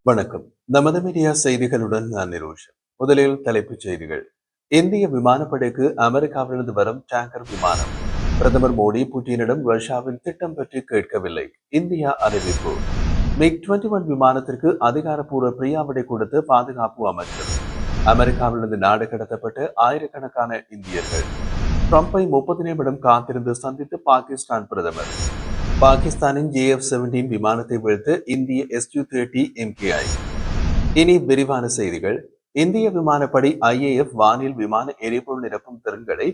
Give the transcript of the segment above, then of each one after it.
வணக்கம். நமது மீடியா செய்திகளுடன் நான் நிரோஷன். முதலில் தலைப்புச் செய்திகள். இந்திய விமானப்படைக்கு அமெரிக்காவிலிருந்து வரும் டேங்கர் விமானம். பிரதமர் மோடி புட்டினிடம் ரஷ்யாவின் திட்டம் பற்றி கேட்கவில்லை. இந்தியா அறிவிப்பு. மிக் 21 விமானத்திற்கு அதிகாரப்பூர்வ பிரியாவிடை கொடுத்த பாதுகாப்பு அமைச்சர். அமெரிக்காவிலிருந்து நாடு கடத்தப்பட்ட ஆயிரக்கணக்கான இந்தியர்கள். ட்ரம்பை 30 நிமிடம் காத்திருந்து சந்தித்து பாகிஸ்தான் பிரதமர். பாகிஸ்தானின் JF-17 விமானத்தை வீழ்த்த இந்திய Su-30 MKI. இனி விரிவான செய்திகள். இந்திய விமானப்படை IAF வானில் விமான எரிபொருள் நிரப்பும் திறன்களை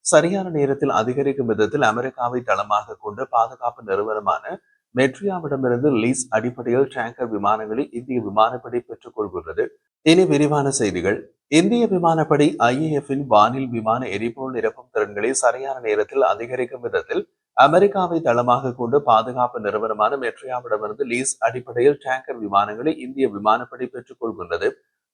சரியான நேரத்தில் அதிகரிக்கும் விதத்தில் அமெரிக்காவை தளமாக கொண்ட பாதுகாப்பு நிறுவனமான மெட்ரியாவிடமிருந்து லீஸ் அடிப்படையில் டேங்கர் விமானங்களை இந்திய விமானப்படை பெற்றுக் கொள்கிறது. இனி விரிவான செய்திகள். இந்திய விமானப்படை IAF-இன் வானில் விமான எரிபொருள் நிரப்பும் திறன்களை சரியான நேரத்தில் அதிகரிக்கும் விதத்தில் அமெரிக்காவை தளமாக கொண்டு பாதுகாப்பு நிறுவனமான மெட்ரியாவிடமிருந்து லீஸ் அடிப்படையில் டேங்கர் விமானங்களை இந்திய விமானப்படை பெற்றுக் கொள்கின்றது.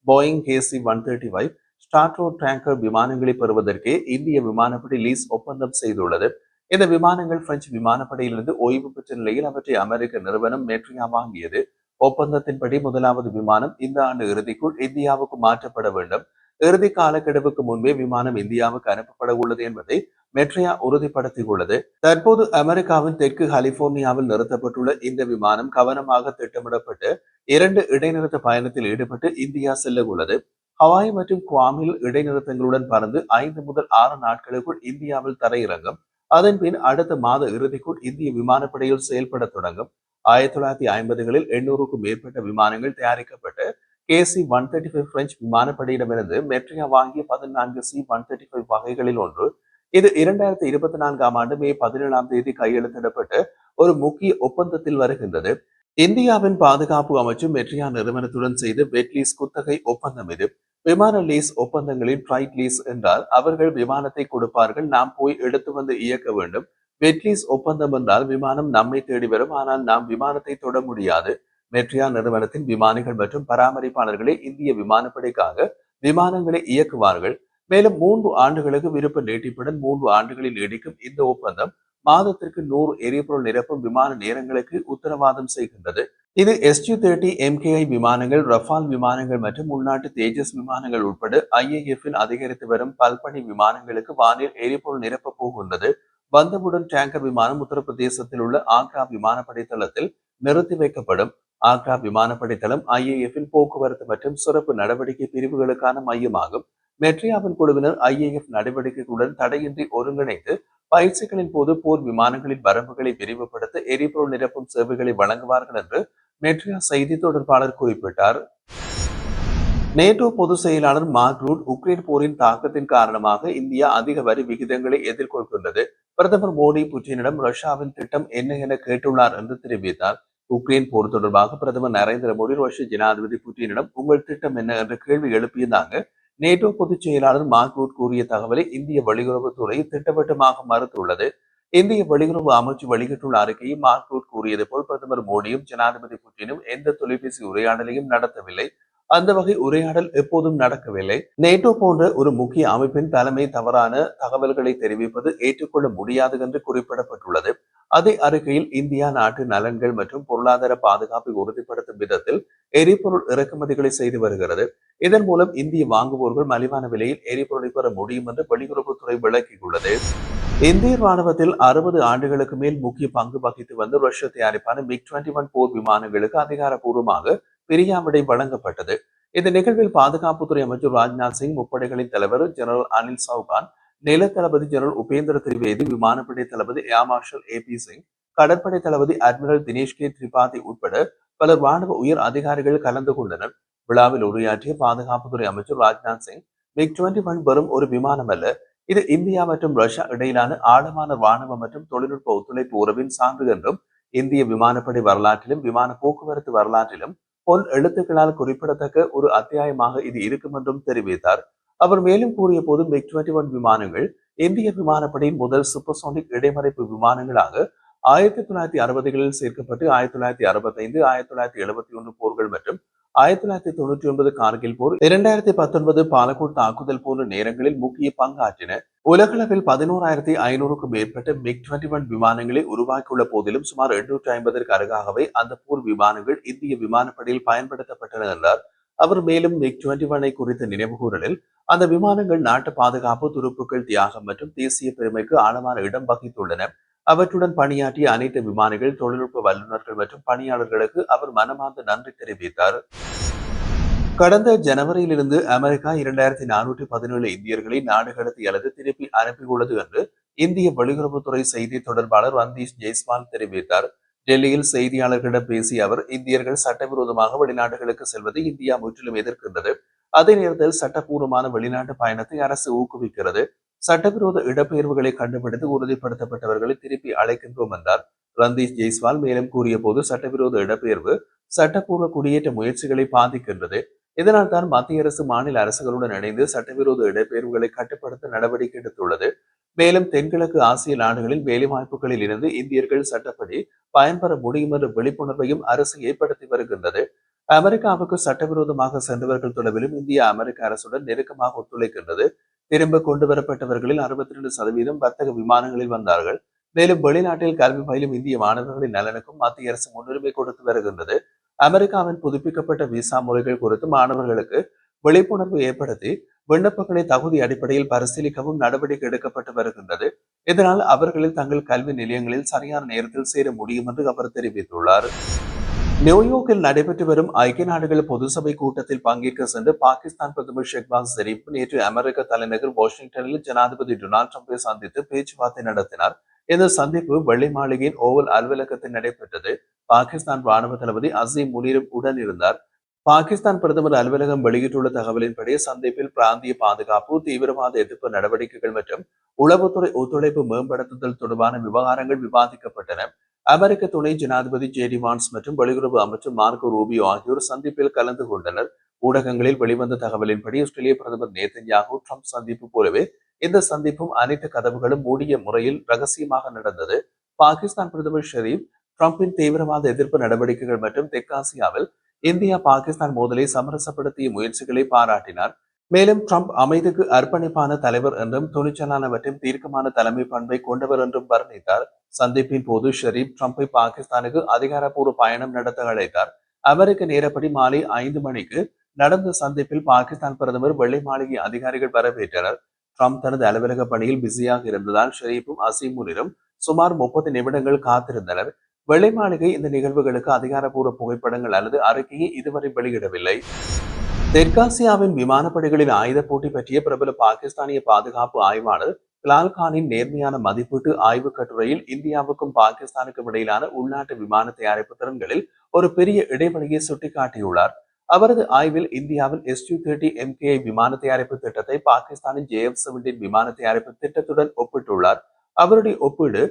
போயிங் KC-135 ஸ்டார்ட்ரோட் டேங்கர் விமானங்களை பெறுவதற்கே இந்திய விமானப்படை லீஸ் ஒப்பந்தம் செய்துள்ளது. இந்த விமானங்கள் பிரெஞ்சு விமானப்படையிலிருந்து ஓய்வு பெற்ற நிலையில் அவற்றை அமெரிக்க நிறுவனம் மெட்ரியா வாங்கியது. ஒப்பந்தத்தின்படி முதலாவது விமானம் இந்த ஆண்டு இறுதிக்குள் இந்தியாவுக்கு மாற்றப்பட வேண்டும். இறுதி காலக்கெடுவுக்கு முன்பே விமானம் இந்தியாவுக்கு அனுப்பப்பட உள்ளது என்பதை மெட்ரியா உறுதிப்படுத்தியுள்ளது. தற்போது அமெரிக்காவின் தெற்கு கலிபோர்னியாவில் நிறுத்தப்பட்டுள்ள இந்த விமானம் கவனமாக திட்டமிடப்பட்டு 2 இடைநிறுத்த பயணத்தில் ஈடுபட்டு இந்தியா செல்ல உள்ளது. ஹவாய் மற்றும் குவாமில் இடைநிறுத்தங்களுடன் பறந்து 5 முதல் 6 நாட்களுக்குள் இந்தியாவில் தரையிறங்கும். அதன் பின் அடுத்த மாத இறுதிக்குள் இந்திய விமானப்படையில் செயல்பட தொடங்கும். 1950களில் 800க்கும் மேற்பட்ட விமானங்கள் தயாரிக்கப்பட்டு KC-135 பிரெஞ்சு விமானப்படையிடமிருந்து மெட்ரியா வாங்கிய 14 C-135 வகைகளில் ஒன்று. இது 2024ஆம் ஆண்டு மே 17ஆம் தேதி கையெழுத்திடப்பட்டு ஒரு முக்கிய ஒப்பந்தத்தில் வருகின்றது. இந்தியாவின் பாதுகாப்பு அமைச்சு மெட்ரியா நிறுவனத்துடன் செய்த வெட் லீஸ் குத்தகை ஒப்பந்தம் இது. விமான லீஸ் ஒப்பந்தங்களில் ட்ரைட் லீஸ் என்றால் அவர்கள் விமானத்தை கொடுப்பார்கள், நாம் போய் எடுத்து வந்து இயக்க வேண்டும். வெட் லீஸ் ஒப்பந்தம் என்றால் விமானம் நம்மை தேடி வரும், ஆனால் நாம் விமானத்தை தொட முடியாது. மெட்ரியா நிறுவனத்தின் விமானிகள் மற்றும் பராமரிப்பாளர்களே இந்திய விமானப்படைக்காக விமானங்களை இயக்குவார்கள். மேலும் 3 ஆண்டுகளுக்கு விருப்ப நீட்டிப்புடன் 3 ஆண்டுகளில் நீடிக்கும் இந்த ஒப்பந்தம் மாதத்திற்கு 100 எரிபொருள் நிரப்பும் விமான நேரங்களுக்கு உத்தரவாதம் செய்கின்றது. இது Su-30 MKI விமானங்கள், ரஃபால் விமானங்கள் மற்றும் உள்நாட்டு தேஜஸ் விமானங்கள் உட்பட IAF-இன் அதிகரித்து வரும் பல்பணி விமானங்களுக்கு வானில் எரிபொருள் நிரப்ப போகின்றது. வந்தவுடன் டேங்கர் விமானம் உத்தரப்பிரதேசத்தில் உள்ள ஆக்ரா விமானப்படை தளத்தில் நிறுத்தி வைக்கப்படும். ஆக்ரா விமானப்படை தளம் IAF-இன் போக்குவரத்து மற்றும் சிறப்பு நடவடிக்கை பிரிவுகளுக்கான மையமாகும். மெட்ரியாவின் குழுவினர் IAF நடவடிக்கைகளுடன் தடையின்றி ஒருங்கிணைத்து பயிற்சிகளின் போது போர் விமானங்களின் வரம்புகளை விரிவுபடுத்த எரிபொருள் நிரப்பும் சேவைகளை வழங்குவார்கள் என்று மெட்ரியா செய்தி தொடர்பாளர் குறிப்பிட்டார். நேட்டோ பொதுச் செயலாளர் மார்க் ரூட் உக்ரைன் போரின் தாக்கத்தின் காரணமாக இந்தியா அதிக வரி விகிதங்களை எதிர்கொள்கின்றது. பிரதமர் மோடி புட்டினிடம் ரஷ்யாவின் திட்டம் என்ன என கேட்டுள்ளார் என்று தெரிவித்தார். உக்ரைன் போர் தொடர்பாக பிரதமர் நரேந்திர மோடி ரஷ்ய ஜனாதிபதி புட்டினிடம் உங்கள் திட்டம் என்ன என்ற கேள்வி எழுப்பியதாக நேட்டோ பொதுச் செயலாளர் மார்க் ரூட் கூறிய தகவலை இந்திய வெளியுறவுத்துறை திட்டவட்டமாக மறுத்துள்ளது. இந்திய வெளியுறவு அமைச்சு வெளியிட்டுள்ள அறிக்கையில் மார்க் ரூட் கூறியது போல் பிரதமர் மோடியும் ஜனாதிபதி புட்டினும் எந்த தொலைபேசி உரையாடலையும் நடத்தவில்லை. அந்த வகை உரையாடல் எப்போதும் நடக்கவில்லை. நேட்டோ போன்ற ஒரு முக்கிய அமைப்பின் தலைமை தவறான தகவல்களை தெரிவிப்பது ஏற்றுக்கொள்ள முடியாது என்று குறிப்பிடப்பட்டுள்ளது. அதே அறிக்கையில் இந்தியா நாட்டு நலன்கள் மற்றும் பொருளாதார பாதுகாப்பை உறுதிப்படுத்தும் விதத்தில் எரிபொருள் இறக்குமதிகளை செய்து வருகிறது. இதன் மூலம் இந்திய வாங்குவோர்கள் மலிவான விலையில் எரிபொருளை பெற முடியும் என்று வெளியுறவுத்துறை விளக்கியுள்ளது. இந்திய ராணுவத்தில் 60 ஆண்டுகளுக்கு மேல் முக்கிய பங்கு வகித்து வந்த ரஷ்ய தயாரிப்பான MiG-21 போர் விமானங்களுக்கு அதிகாரப்பூர்வமாக பிரியாவிடை வழங்கப்பட்டது. இந்த நிகழ்வில் பாதுகாப்புத்துறை அமைச்சர் ராஜ்நாத் சிங், முப்படைகளின் தலைவர் ஜெனரல் அனில் சௌகான், நில தளபதி ஜெனரல் உபேந்திர திரிவேதி, விமானப்படை தளபதி ஏர் மார்ஷல் AP சிங், கடற்படை தளபதி அட்மிரல் தினேஷ் கே திரிபாதி உட்பட பல ராணுவ உயர் அதிகாரிகள் கலந்து கொண்டனர். விழாவில் உரையாற்றிய பாதுகாப்புத்துறை அமைச்சர் ராஜ்நாத் சிங், MiG-21 வெறும் ஒரு விமானம் அல்ல, இது இந்தியா மற்றும் ரஷ்யா இடையிலான ஆழமான ராணுவ மற்றும் தொழில்நுட்ப ஒத்துழைப்பு உறவின் சான்று என்றும், இந்திய விமானப்படை வரலாற்றிலும் விமான போக்குவரத்து வரலாற்றிலும் பொன் எழுத்துக்களால் குறிப்பிடத்தக்க ஒரு அத்தியாயமாக இது இருக்கும் என்றும் தெரிவித்தார். அவர் மேலும் கூறிய போது MiG-21 விமானங்கள் இந்திய விமானப்படையின் முதல் சூப்பர்சோனிக் இடைமறைப்பு விமானங்களாக 1960களில் சேர்க்கப்பட்டு 1965, 1971 போர்கள் மற்றும் 1999 கார்கில் போர், 2019 பாலகோட் தாக்குதல் போன்ற நேரங்களில் முக்கிய பங்காற்றின. உலகளவில் 11,500க்கும் மேற்பட்ட MiG-21 விமானங்களை உருவாக்கியுள்ள போதிலும் சுமார் 850ற்கு அருகாகவே அந்த போர் விமானங்கள் இந்திய விமானப்படையில் பயன்படுத்தப்பட்டன என்றார். அவர் மேலும் MiG-21 குறித்த நினைவுகூரலில், அந்த விமானங்கள் நாட்டு பாதுகாப்பு, துருப்புக்கள், தியாகம் மற்றும் தேசிய பெருமைக்கு ஆழமான இடம் வகித்துள்ளன. அவற்றுடன் பணியாற்றிய அனைத்து விமானிகள், தொழில்நுட்ப வல்லுநர்கள் மற்றும் பணியாளர்களுக்கு அவர் மனமார்ந்த நன்றி தெரிவித்தார். கடந்த ஜனவரியிலிருந்து அமெரிக்கா 2,417 இந்தியர்களை நாடு கடத்தி அல்லது திருப்பி அனுப்பியுள்ளது என்று இந்திய வெளியுறவுத்துறை செய்தி தொடர்பாளர் ரந்தீஷ் ஜெய்ஸ்வால் தெரிவித்தார். டெல்லியில் செய்தியாளர்களிடம் பேசிய அவர், இந்தியர்கள் சட்டவிரோதமாக வெளிநாடுகளுக்கு செல்வதை இந்தியா முற்றிலும் எதிர்க்கின்றது. அதே நேரத்தில் சட்டப்பூர்வமான வெளிநாட்டு பயணத்தை அரசு ஊக்குவிக்கிறது. சட்டவிரோத இடப்பெயர்வுகளை கண்டுபிடித்து உறுதிப்படுத்தப்பட்டவர்களை திருப்பி அழைக்கின்றோம் என்றார். ரந்தீஷ் ஜெய்ஸ்வால் மேலும் கூறிய போது, சட்டவிரோத இடப்பெயர்வு சட்டப்பூர்வ குடியேற்ற முயற்சிகளை பாதிக்கின்றது. இதனால் தான் மத்திய அரசு மாநில அரசுகளுடன் இணைந்து சட்டவிரோத இடப்பெயர்வுகளை கட்டுப்படுத்த நடவடிக்கை எடுத்துள்ளது. மேலும் தென்கிழக்கு ஆசிய நாடுகளில் வேலைவாய்ப்புகளில் இருந்து இந்தியர்கள் சட்டப்படி பயன்பெற முடியும் என்ற விழிப்புணர்வையும் அரசு ஏற்படுத்தி வருகின்றது. அமெரிக்காவுக்கு சட்டவிரோதமாக சென்றவர்கள் தொடர்பிலும் இந்தியா அமெரிக்க அரசுடன் நெருக்கமாக ஒத்துழைக்கின்றது. திரும்ப கொண்டு வரப்பட்டவர்களில் 62% வர்த்தக விமானங்களில் வந்தார்கள். மேலும் வெளிநாட்டில் கல்வி பயிலும் இந்திய மாணவர்களின் நலனுக்கும் மத்திய அரசு முன்னுரிமை கொடுத்து வருகின்றது. அமெரிக்காவின் புதுப்பிக்கப்பட்ட விசா முறைகள் குறித்து மாணவர்களுக்கு விழிப்புணர்வு ஏற்படுத்தி விண்ணப்பங்களை தகுதி அடிப்படையில் பரிசீலிக்கவும் நடவடிக்கை எடுக்கப்பட்டு வருகின்றது. இதனால் அவர்களில் தங்கள் கல்வி நிலையங்களில் சரியான நேரத்தில் சேர முடியும் என்று அவர் தெரிவித்துள்ளார். நியூயார்க்கில் நடைபெற்று வரும் ஐக்கிய நாடுகள் பொதுசபை கூட்டத்தில் பங்கேற்க சென்று பாகிஸ்தான் பிரதமர் ஷெஹ்பாஸ் ஷெரீப் நேற்று அமெரிக்க தலைநகர் வாஷிங்டனில் ஜனாதிபதி டொனால்டு டிரம்பை சந்தித்து பேச்சுவார்த்தை நடத்தினார். இந்த சந்திப்பு வெள்ளை மாளிகையின் ஓவல் அலுவலகத்தில் நடைபெற்றது. பாகிஸ்தான் ராணுவ தளபதி அசீம் முனீரும் உடன் இருந்தார். பாகிஸ்தான் பிரதமர் அலுவலகம் வெளியிட்டுள்ள தகவலின்படி, சந்திப்பில் பிராந்திய பாதுகாப்பு, தீவிரவாத எதிர்ப்பு நடவடிக்கைகள் மற்றும் உளவுத்துறை ஒத்துழைப்பு மேம்படுத்துதல் தொடர்பான விவகாரங்கள் விவாதிக்கப்பட்டன. அமெரிக்க துணை ஜனாதிபதி ஜேடி வான்ஸ் மற்றும் வெளியுறவு அமைச்சர் மார்கோ ரூபியோ ஆகியோர் சந்திப்பில் கலந்து கொண்டனர். ஊடகங்களில் வெளிவந்த தகவலின்படி, ஆஸ்திரேலிய பிரதமர் நேதன்யாகு ட்ரம்ப் சந்திப்பு போலவே இந்த சந்திப்பும் அனைத்து கதவுகளும் மூடிய முறையில் ரகசியமாக நடந்தது. பாகிஸ்தான் பிரதமர் ஷெரீப் ட்ரம்பின் தீவிரவாத எதிர்ப்பு நடவடிக்கைகள் மற்றும் தெற்காசியாவில் இந்தியா பாகிஸ்தான் மோதலை சமரசப்படுத்திய முயற்சிகளை பாராட்டினார். மேலும் ட்ரம்ப் அமைதிக்கு அர்ப்பணிப்பான தலைவர் என்றும் துணிச்சலான மற்றும் தீர்க்கமான தலைமை பண்பை கொண்டவர் என்றும் வர்ணித்தார். சந்திப்பின் போது ஷெரீப் ட்ரம்பை பாகிஸ்தானுக்கு அதிகாரப்பூர்வ பயணம் நடத்த அழைத்தார். அமெரிக்க நேரப்படி மாலை 5 மணிக்கு நடந்த சந்திப்பில் பாகிஸ்தான் பிரதமர் வெள்ளை மாளிகை அதிகாரிகள் வரவேற்றனர். ட்ரம்ப் தனது அலுவலக பணியில் பிஸியாக இருந்ததால் ஷெரீப்பும் அசீம் முனிரும் சுமார் 30 நிமிடங்கள் காத்திருந்தனர். வெள்ளை மாளிகை இந்த நிகழ்வுகளுக்கு அதிகாரப்பூர்வ புகைப்படங்கள் அல்லது அறிக்கையை இதுவரை வெளியிடவில்லை. தெற்காசியாவின் விமானப்படைகளின் ஆயுத போட்டி பற்றிய பிரபல பாகிஸ்தானிய பாதுகாப்பு ஆய்வாளர் பிலால் கானின் நேர்மையான மதிப்பீட்டு ஆய்வு கட்டுரையில் இந்தியாவுக்கும் பாகிஸ்தானுக்கும் இடையிலான உள்நாட்டு விமான தயாரிப்பு திறன்களில் ஒரு பெரிய இடைவெளியை சுட்டிக்காட்டியுள்ளார். அவரது ஆய்வில் இந்தியாவின் Su-30 MKI விமான தயாரிப்பு திட்டத்தை பாகிஸ்தானின் JF-17 விமான தயாரிப்பு திட்டத்துடன் ஒப்பிட்டுள்ளார். அவருடைய ஒப்பீடு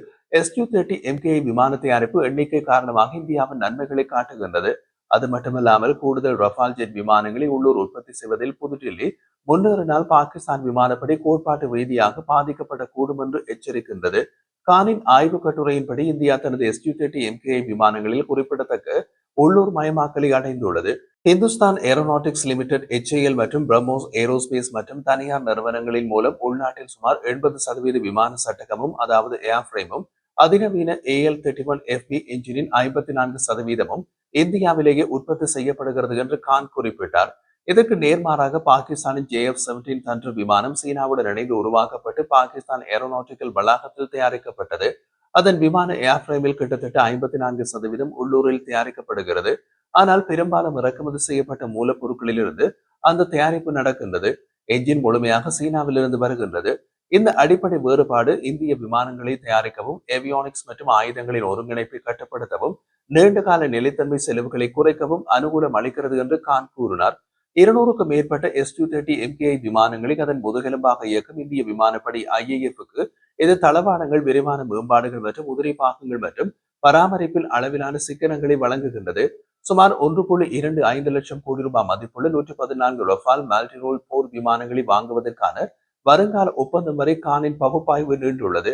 Su-30 MKI விமான தயாரிப்பு எண்ணிக்கை காரணமாக இந்தியாவின் நன்மைகளை காட்டுகின்றது. அது மட்டுமல்லாமல் கூடுதல் ரஃபால் ஜெட் விமானங்களை உள்ளூர் உற்பத்தி செய்வதில் புதுடில்லி முன்னேறினால் பாகிஸ்தான் விமானப்படை கோட்பாட்டு ரீதியாக பாதிக்கப்படக்கூடும் என்று எச்சரிக்கின்றது. கானின் ஆய்வு கட்டுரையின்படி, இந்தியா தனது Su-30 MKI விமானங்களில் குறிப்பிடத்தக்க உள்ளூர் மயமாக்கலை அடைந்துள்ளது. இந்துஸ்தான் ஏரோநாட்டிக்ஸ் லிமிடெட், HAL மற்றும் பிரம்மோஸ் ஏரோஸ்பேஸ் மற்றும் தனியார் நிறுவனங்களின் மூலம் உள்நாட்டில் சுமார் 80% விமான சட்டகமும், அதாவது ஏர்ஃப்ரேமும், அதிநவீன AL-31FB என்ஜினின் 54%ம் இந்தியாவிலேயே உற்பத்தி செய்யப்படுகிறது என்று கான் குறிப்பிட்டார். இதற்கு நேர்மாறாக பாகிஸ்தானின் JF-17 தண்டர் விமானம் சீனாவுடன் இணைந்து உருவாக்கப்பட்டு பாகிஸ்தான் ஏரோநாட்டிக்கல் வளாகத்தில் தயாரிக்கப்பட்டது. அதன் விமான ஏர்ஃப்ரேமில் கிட்டத்தட்ட 54% உள்ளூரில் தயாரிக்கப்படுகிறது. ஆனால் பெரும்பாலும் இறக்குமதி செய்யப்பட்ட மூலப்பொருட்களிலிருந்து அந்த தயாரிப்பு நடக்கின்றது. என்ஜின் முழுமையாக சீனாவிலிருந்து வருகின்றது. இந்த அடிப்படை வேறுபாடு இந்திய விமானங்களை தயாரிக்கவும், ஏவியானிக்ஸ் மற்றும் ஆயுதங்களின் ஒருங்கிணைப்பை கட்டுப்படுத்தவும், நீண்டகால நிலைத்தன்மை செலவுகளை குறைக்கவும் அனுகூலம் அளிக்கிறது என்று கான் கூறினார். 200க்கும் மேற்பட்ட Su-30 MKI விமானங்களை அதன் முதுகெலும்பாக இயக்கும் இந்திய விமானப்படை IAF-க்கு இது தளவாடங்கள், விரிவான மேம்பாடுகள் மற்றும் உதிரி பாகங்கள் மற்றும் பராமரிப்பில் அளவிலான சிக்கனங்களை வழங்குகின்றது. சுமார் 1.25 லட்சம் கோடி ரூபாய் மதிப்புள்ள 114 ரஃபால் மல்டிரோல் போர் விமானங்களை வாங்குவதற்கான வருங்கால ஒப்பந்தம் வரை கானின் பகுப்பாய்வு நீண்டுள்ளது.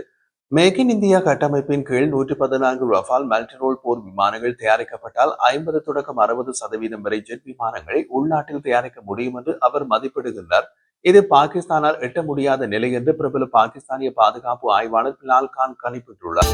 மேக் இன் இந்தியா கட்டமைப்பின் கீழ் 114 ரஃபால் மல்டிரோல் போர் விமானங்கள் தயாரிக்கப்பட்டால் 50 தொடக்கம் 60% வரை ஜெட் விமானங்களை உள்நாட்டில் தயாரிக்க முடியும் என்று அவர் மதிப்பிடுகின்றார். இது பாகிஸ்தானால் எட்ட முடியாத நிலை என்று பிரபல பாகிஸ்தானிய பாதுகாப்பு ஆய்வாளர் பிலால் கான் கணிப்பிட்டுள்ளார்.